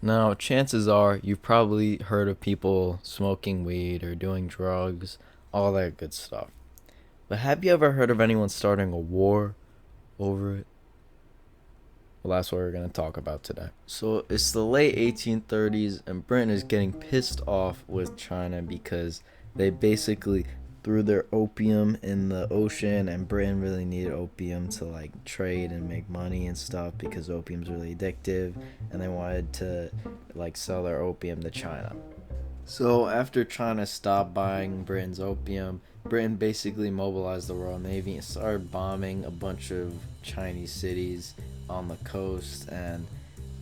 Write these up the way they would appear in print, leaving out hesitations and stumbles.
Now, chances are you've probably heard of people smoking weed or doing drugs, all that good stuff. But have you ever heard of anyone starting a war over it? Well, that's what we're going to talk about today. So, it's the late 1830s, and Britain is getting pissed off with China because they basically threw their opium in the ocean, and Britain really needed opium to like trade and make money and stuff because opium's really addictive, and they wanted to like sell their opium to China. So after China stopped buying Britain's opium, Britain basically mobilized the Royal Navy and started bombing a bunch of Chinese cities on the coast. And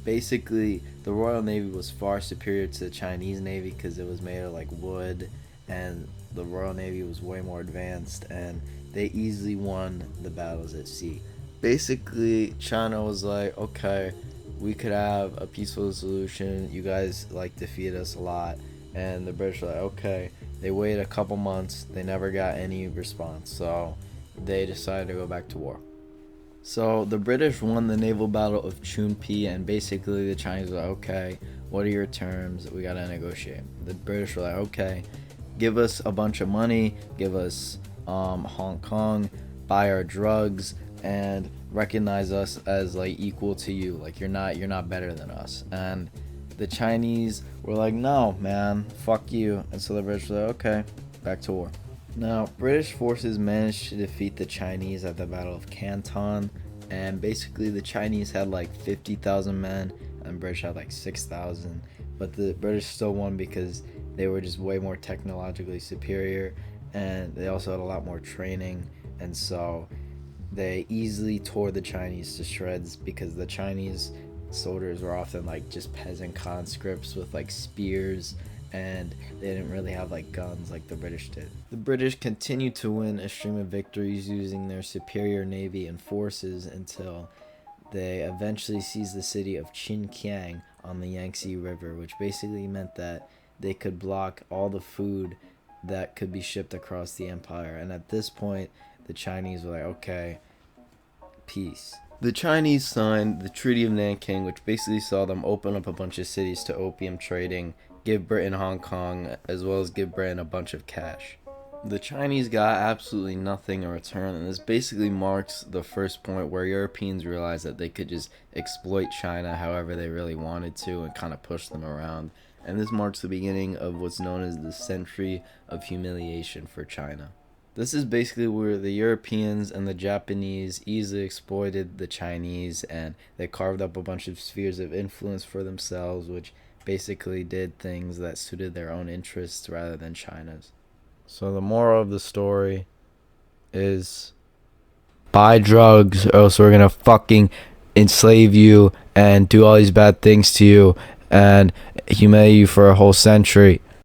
basically, the Royal Navy was far superior to the Chinese Navy because it was made of like wood, and the Royal Navy was way more advanced, and they easily won the battles at sea. Basically, China was like, okay, we could have a peaceful solution. You guys like defeat us a lot, and the British were like, okay. They waited a couple months. They never got any response, so they decided to go back to war. So the British won the naval battle of Chunpi, and basically the Chinese were like, okay, what are your terms? We gotta negotiate. The British were like, okay, give us a bunch of money, give us Hong Kong, buy our drugs, and recognize us as like equal to you. Like you're not better than us. And the Chinese were like, no, man, fuck you. And so the British were like, okay, back to war. Now, British forces managed to defeat the Chinese at the Battle of Canton, and basically the Chinese had like 50,000 men, and British had like 6,000. But the British still won because they were just way more technologically superior, and they also had a lot more training, and so they easily tore the Chinese to shreds because the Chinese soldiers were often like just peasant conscripts with like spears, and they didn't really have like guns like the British did. The British continued to win a stream of victories using their superior navy and forces until they eventually seized the city of Qinqiang on the Yangtze River, which basically meant that they could block all the food that could be shipped across the empire. And at this point, the Chinese were like, okay, peace. The Chinese signed the Treaty of Nanking, which basically saw them open up a bunch of cities to opium trading, give Britain Hong Kong, as well as give Britain a bunch of cash. The Chinese got absolutely nothing in return, and this basically marks the first point where Europeans realized that they could just exploit China however they really wanted to and kind of push them around. And this marks the beginning of what's known as the Century of Humiliation for China. This is basically where the Europeans and the Japanese easily exploited the Chinese, and they carved up a bunch of spheres of influence for themselves, which basically did things that suited their own interests rather than China's. So the moral of the story is buy drugs or else we're gonna fucking enslave you and do all these bad things to you and humiliate you for a whole century.